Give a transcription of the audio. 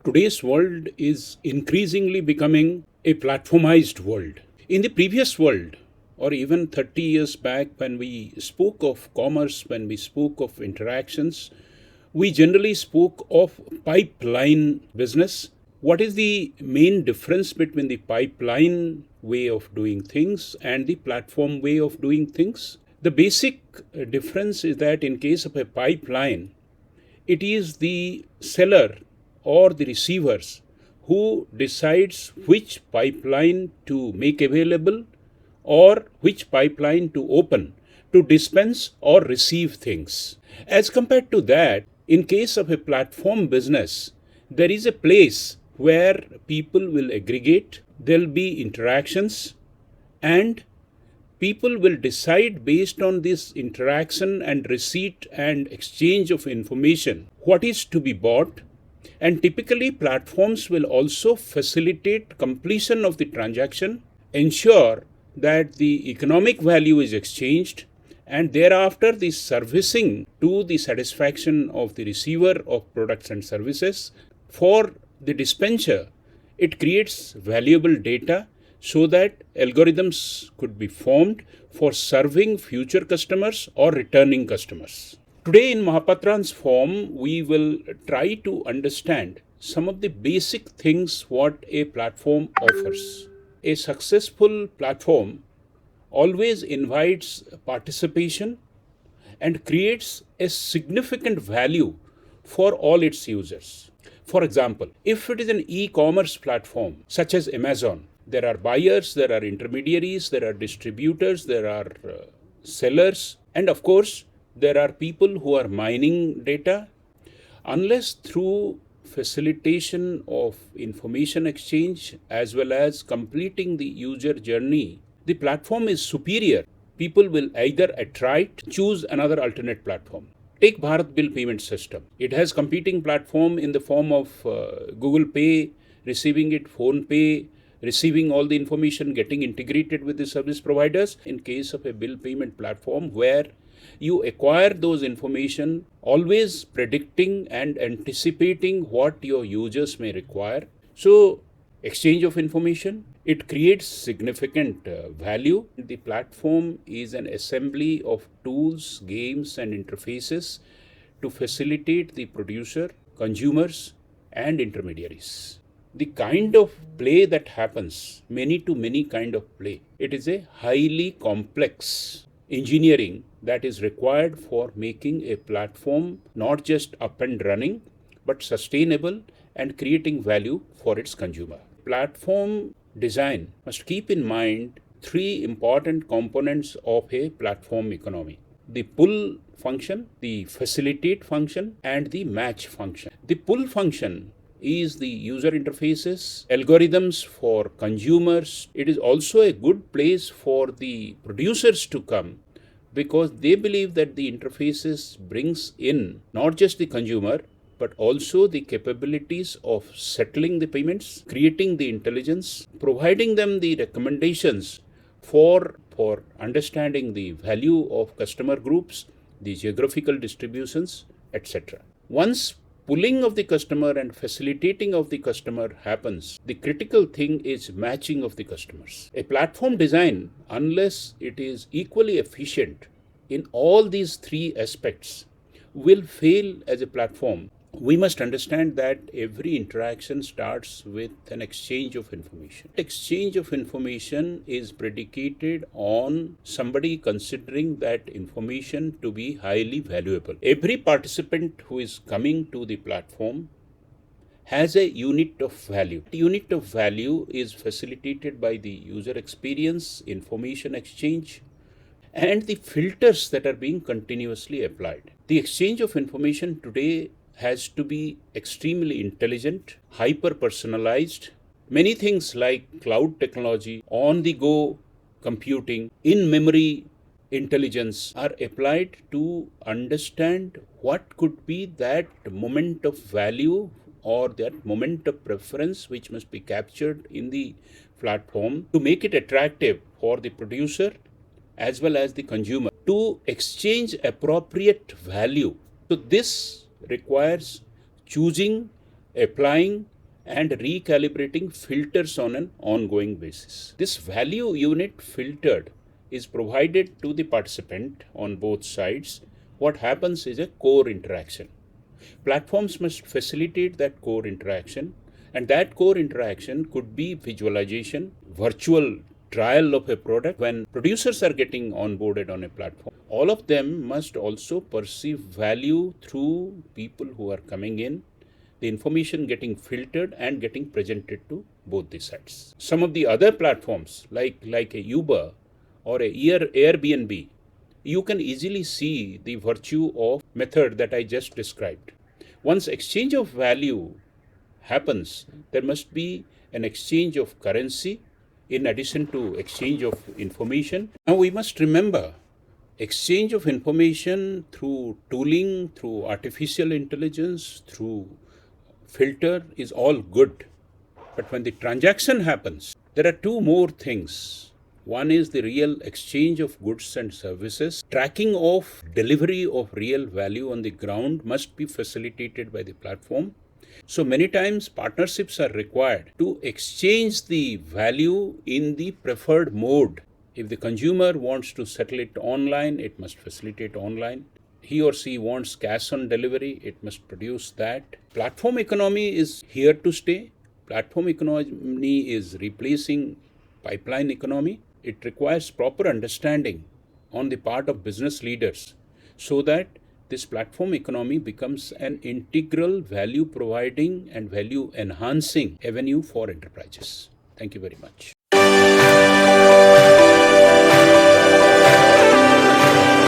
Today's world is increasingly becoming a platformized world. In the previous world, or even 30 years back, when we spoke of commerce, when we spoke of interactions, we generally spoke of pipeline business. What is the main difference between the pipeline way of doing things and the platform way of doing things? The basic difference is that in case of a pipeline, it is the seller or the receivers who decides which pipeline to make available or which pipeline to open to dispense or receive things. As compared to that, in case of a platform business, there is a place where people will aggregate, there will be interactions, and people will decide based on this interaction and receipt and exchange of information what is to be bought. And typically platforms will also facilitate completion of the transaction, ensure that the economic value is exchanged, and thereafter the servicing to the satisfaction of the receiver of products and services. For the dispenser, it creates valuable data so that algorithms could be formed for serving future customers or returning customers. Today in Mahapatran's form, we will try to understand some of the basic things what a platform offers. A successful platform always invites participation and creates a significant value for all its users. For example, if it is an e-commerce platform such as Amazon, there are buyers, there are intermediaries, there are distributors, there are sellers, and of course, there are people who are mining data. Unless through facilitation of information exchange as well as completing the user journey, the platform is superior, people will either attract, choose another alternate platform. Take Bharat Bill Payment System. It has competing platform in the form of Google Pay, receiving it, Phone Pay, receiving all the information, getting integrated with the service providers. In case of a bill payment platform where you acquire those information, always predicting and anticipating what your users may require. So, exchange of information, it creates significant value. The platform is an assembly of tools, games, and interfaces to facilitate the producer, consumers, and intermediaries. The kind of play that happens, many to many kind of play, it is a highly complex engineering that is required for making a platform not just up and running, but sustainable and creating value for its consumer. Platform design must keep in mind three important components of a platform economy: the pull function, the facilitate function, and the match function. The pull function is the user interfaces, algorithms for consumers. It is also a good place for the producers to come because they believe that the interfaces brings in not just the consumer but also the capabilities of settling the payments, creating the intelligence, providing them the recommendations for understanding the value of customer groups, the geographical distributions, etc. Once pulling of the customer and facilitating of the customer happens, the critical thing is matching of the customers. A platform design, unless it is equally efficient in all these three aspects, will fail as a platform. We must understand that every interaction starts with an exchange of information. Exchange of information is predicated on somebody considering that information to be highly valuable. Every participant who is coming to the platform has a unit of value. The unit of value is facilitated by the user experience, information exchange, and the filters that are being continuously applied. The exchange of information today has to be extremely intelligent, hyper-personalized. Many things like cloud technology, on-the-go computing, in-memory intelligence are applied to understand what could be that moment of value or that moment of preference which must be captured in the platform to make it attractive for the producer as well as the consumer to exchange appropriate value. So this requires choosing, applying, and recalibrating filters on an ongoing basis. This value unit filtered is provided to the participant on both sides. What happens is a core interaction. Platforms must facilitate that core interaction, and that core interaction could be visualization, virtual trial of a product. When producers are getting onboarded on a platform, all of them must also perceive value through people who are coming in, the information getting filtered and getting presented to both the sides. Some of the other platforms like a Uber or a Airbnb, you can easily see the virtue of method that I just described. Once exchange of value happens, there must be an exchange of currency in addition to exchange of information. Now we must remember, exchange of information through tooling, through artificial intelligence, through filter is all good. But when the transaction happens, there are two more things. One is the real exchange of goods and services. Tracking of delivery of real value on the ground must be facilitated by the platform. So many times partnerships are required to exchange the value in the preferred mode. If the consumer wants to settle it online, it must facilitate online. He or she wants cash on delivery, it must produce that. Platform economy is here to stay. Platform economy is replacing pipeline economy. It requires proper understanding on the part of business leaders so that this platform economy becomes an integral value providing and value enhancing avenue for enterprises. Thank you very much.